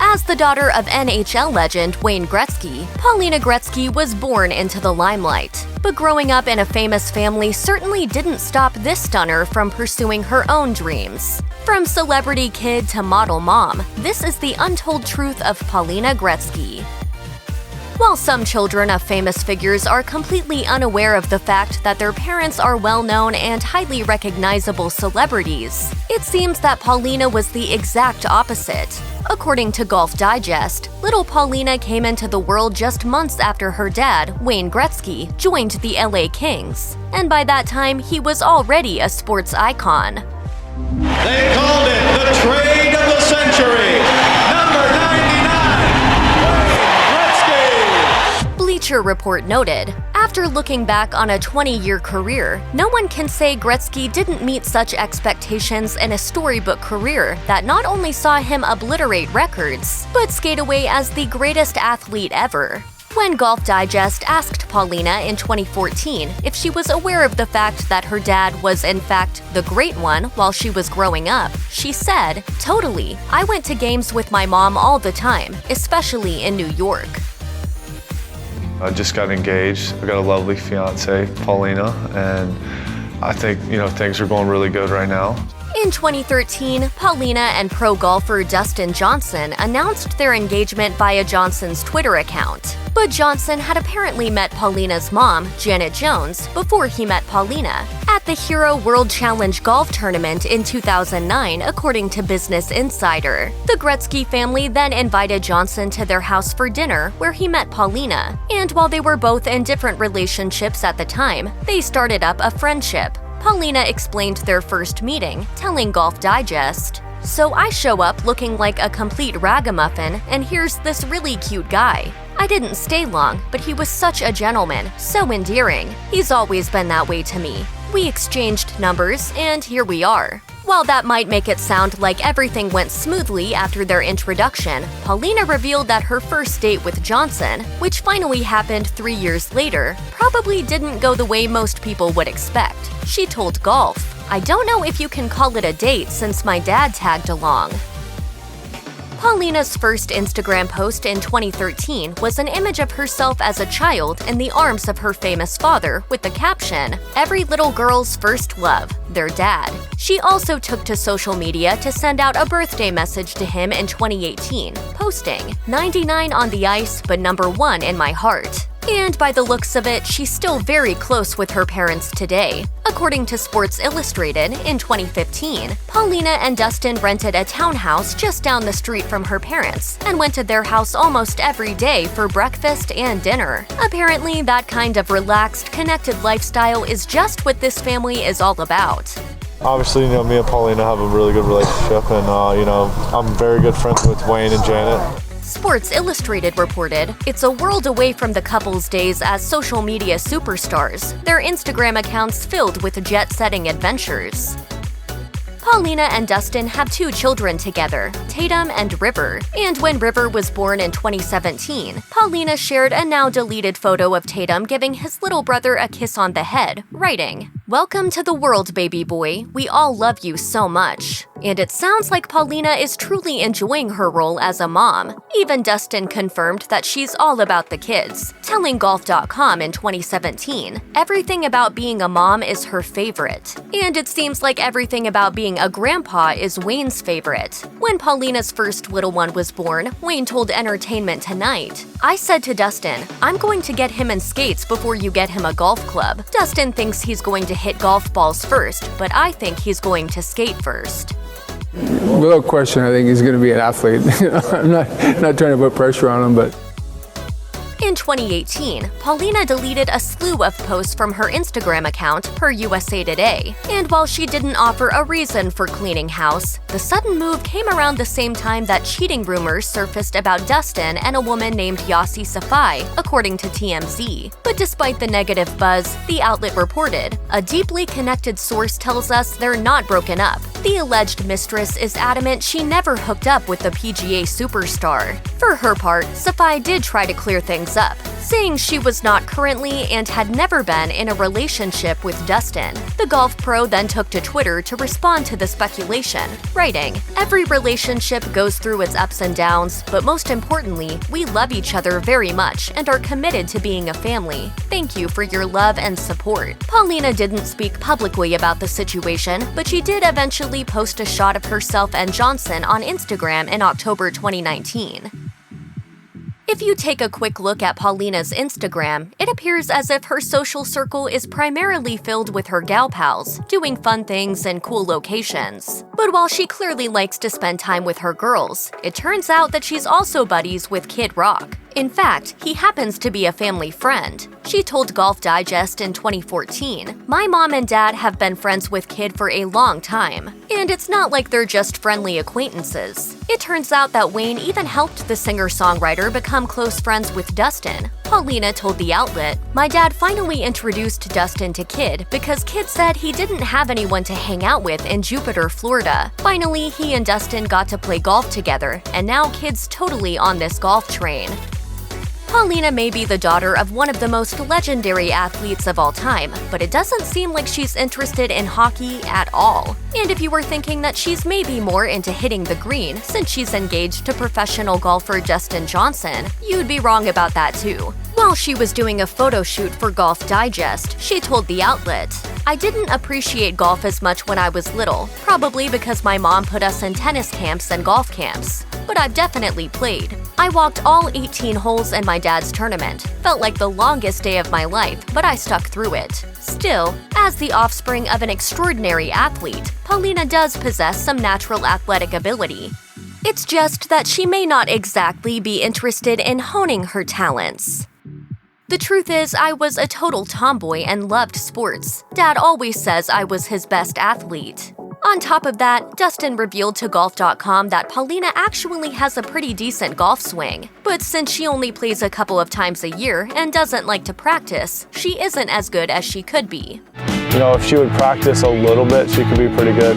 As the daughter of NHL legend Wayne Gretzky, Paulina Gretzky was born into the limelight. But growing up in a famous family certainly didn't stop this stunner from pursuing her own dreams. From celebrity kid to model mom, this is the untold truth of Paulina Gretzky. While some children of famous figures are completely unaware of the fact that their parents are well-known and highly recognizable celebrities, it seems that Paulina was the exact opposite. According to Golf Digest, little Paulina came into the world just months after her dad, Wayne Gretzky, joined the LA Kings. And by that time, he was already a sports icon. They called it the trade of the century. Number 99, Wayne Gretzky. Bleacher Report noted, after looking back on a 20-year career, no one can say Gretzky didn't meet such expectations in a storybook career that not only saw him obliterate records, but skate away as the greatest athlete ever. When Golf Digest asked Paulina in 2014 if she was aware of the fact that her dad was in fact the great one while she was growing up, she said, "Totally. I went to games with my mom all the time, especially in New York." I just got engaged. I got a lovely fiancé, Paulina, and I think, things are going really good right now. In 2013, Paulina and pro golfer Dustin Johnson announced their engagement via Johnson's Twitter account. But Johnson had apparently met Paulina's mom, Janet Jones, before he met Paulina at the Hero World Challenge golf tournament in 2009, according to Business Insider. The Gretzky family then invited Johnson to their house for dinner, where he met Paulina. And while they were both in different relationships at the time, they started up a friendship. Paulina explained their first meeting, telling Golf Digest, "So I show up looking like a complete ragamuffin, and here's this really cute guy. I didn't stay long, but he was such a gentleman, so endearing. He's always been that way to me. We exchanged numbers, and here we are." While that might make it sound like everything went smoothly after their introduction, Paulina revealed that her first date with Johnson, which finally happened 3 years later, probably didn't go the way most people would expect. She told Golf, "I don't know if you can call it a date since my dad tagged along." Paulina's first Instagram post in 2013 was an image of herself as a child in the arms of her famous father with the caption, "Every little girl's first love, their dad." She also took to social media to send out a birthday message to him in 2018, posting, "99 on the ice, but number 1 in my heart." And by the looks of it, she's still very close with her parents today. According to Sports Illustrated, in 2015, Paulina and Dustin rented a townhouse just down the street from her parents and went to their house almost every day for breakfast and dinner. Apparently, that kind of relaxed, connected lifestyle is just what this family is all about. Obviously, me and Paulina have a really good relationship, and, I'm very good friends with Wayne and Janet. Sports Illustrated reported, "It's a world away from the couple's days as social media superstars, their Instagram accounts filled with jet-setting adventures." Paulina and Dustin have 2 children together, Tatum and River. And when River was born in 2017, Paulina shared a now-deleted photo of Tatum giving his little brother a kiss on the head, writing, "Welcome to the world, baby boy. We all love you so much." And it sounds like Paulina is truly enjoying her role as a mom. Even Dustin confirmed that she's all about the kids, telling Golf.com in 2017, "Everything about being a mom is her favorite." And it seems like everything about being a grandpa is Wayne's favorite. When Paulina's first little one was born, Wayne told Entertainment Tonight, "I said to Dustin, I'm going to get him in skates before you get him a golf club. Dustin thinks he's going to hit golf balls first, but I think he's going to skate first." Without question, I think he's going to be an athlete. I'm not trying to put pressure on him, but In 2018, Paulina deleted a slew of posts from her Instagram account, per USA Today. And while she didn't offer a reason for cleaning house, the sudden move came around the same time that cheating rumors surfaced about Dustin and a woman named Yasi Safai, according to TMZ. But despite the negative buzz, the outlet reported, "A deeply connected source tells us they're not broken up. The alleged mistress is adamant she never hooked up with the PGA superstar." For her part, Safai did try to clear things up, saying she was not currently and had never been in a relationship with Dustin. The golf pro then took to Twitter to respond to the speculation, writing, "Every relationship goes through its ups and downs, but most importantly, we love each other very much and are committed to being a family. Thank you for your love and support." Paulina didn't speak publicly about the situation, but she did eventually post a shot of herself and Johnson on Instagram in October 2019. If you take a quick look at Paulina's Instagram, it appears as if her social circle is primarily filled with her gal pals, doing fun things in cool locations. But while she clearly likes to spend time with her girls, it turns out that she's also buddies with Kid Rock. In fact, he happens to be a family friend. She told Golf Digest in 2014, "My mom and dad have been friends with Kid for a long time, and it's not like they're just friendly acquaintances." It turns out that Wayne even helped the singer-songwriter become close friends with Dustin. Paulina told the outlet, "My dad finally introduced Dustin to Kid because Kid said he didn't have anyone to hang out with in Jupiter, Florida. Finally, he and Dustin got to play golf together, and now Kid's totally on this golf train." Paulina may be the daughter of one of the most legendary athletes of all time, but it doesn't seem like she's interested in hockey at all. And if you were thinking that she's maybe more into hitting the green since she's engaged to professional golfer Dustin Johnson, you'd be wrong about that too. While she was doing a photo shoot for Golf Digest, she told the outlet, "I didn't appreciate golf as much when I was little, probably because my mom put us in tennis camps and golf camps. But I've definitely played. I walked all 18 holes in my dad's tournament. Felt like the longest day of my life, but I stuck through it." Still, as the offspring of an extraordinary athlete, Paulina does possess some natural athletic ability. It's just that she may not exactly be interested in honing her talents. "The truth is, I was a total tomboy and loved sports. Dad always says I was his best athlete." On top of that, Dustin revealed to Golf.com that Paulina actually has a pretty decent golf swing. But since she only plays a couple of times a year and doesn't like to practice, she isn't as good as she could be. You know, if she would practice a little bit, she could be pretty good.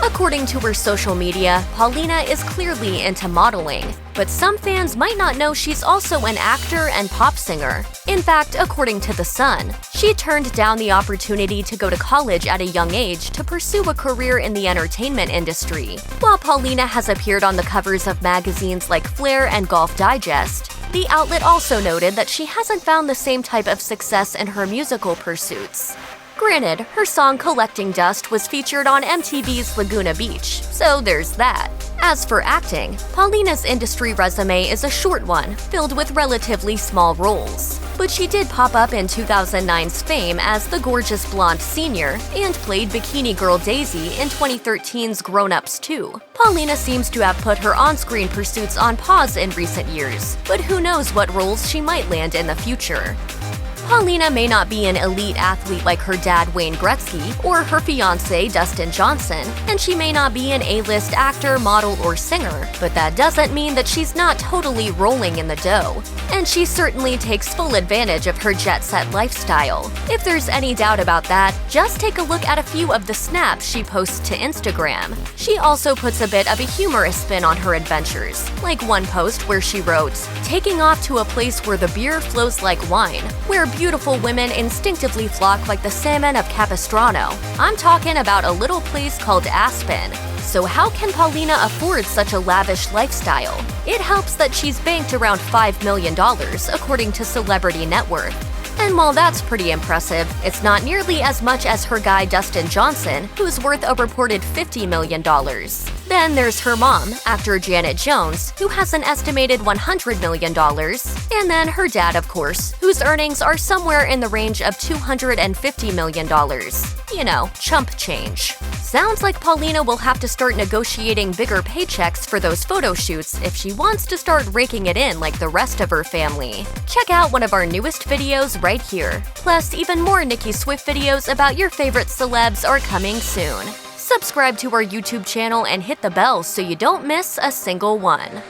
According to her social media, Paulina is clearly into modeling, but some fans might not know she's also an actor and pop singer. In fact, according to The Sun, she turned down the opportunity to go to college at a young age to pursue a career in the entertainment industry. While Paulina has appeared on the covers of magazines like Flair and Golf Digest, the outlet also noted that she hasn't found the same type of success in her musical pursuits. Granted, her song Collecting Dust was featured on MTV's Laguna Beach, so there's that. As for acting, Paulina's industry resume is a short one, filled with relatively small roles. But she did pop up in 2009's Fame as the gorgeous blonde senior and played Bikini Girl Daisy in 2013's Grown Ups 2. Paulina seems to have put her on-screen pursuits on pause in recent years, but who knows what roles she might land in the future. Paulina may not be an elite athlete like her dad Wayne Gretzky or her fiancé Dustin Johnson, and she may not be an A-list actor, model, or singer, but that doesn't mean that she's not totally rolling in the dough. And she certainly takes full advantage of her jet-set lifestyle. If there's any doubt about that, just take a look at a few of the snaps she posts to Instagram. She also puts a bit of a humorous spin on her adventures, like one post where she wrote, "Taking off to a place where the beer flows like wine, where beautiful women instinctively flock like the salmon of Capistrano. I'm talking about a little place called Aspen." So how can Paulina afford such a lavish lifestyle? It helps that she's banked around $5 million, according to Celebrity Net Worth. And while that's pretty impressive, it's not nearly as much as her guy Dustin Johnson, who's worth a reported $50 million. Then there's her mom, actor Janet Jones, who has an estimated $100 million. And then her dad, of course, whose earnings are somewhere in the range of $250 million. You know, chump change. Sounds like Paulina will have to start negotiating bigger paychecks for those photo shoots if she wants to start raking it in like the rest of her family. Check out one of our newest videos right here. Plus, even more Nicki Swift videos about your favorite celebs are coming soon. Subscribe to our YouTube channel and hit the bell so you don't miss a single one.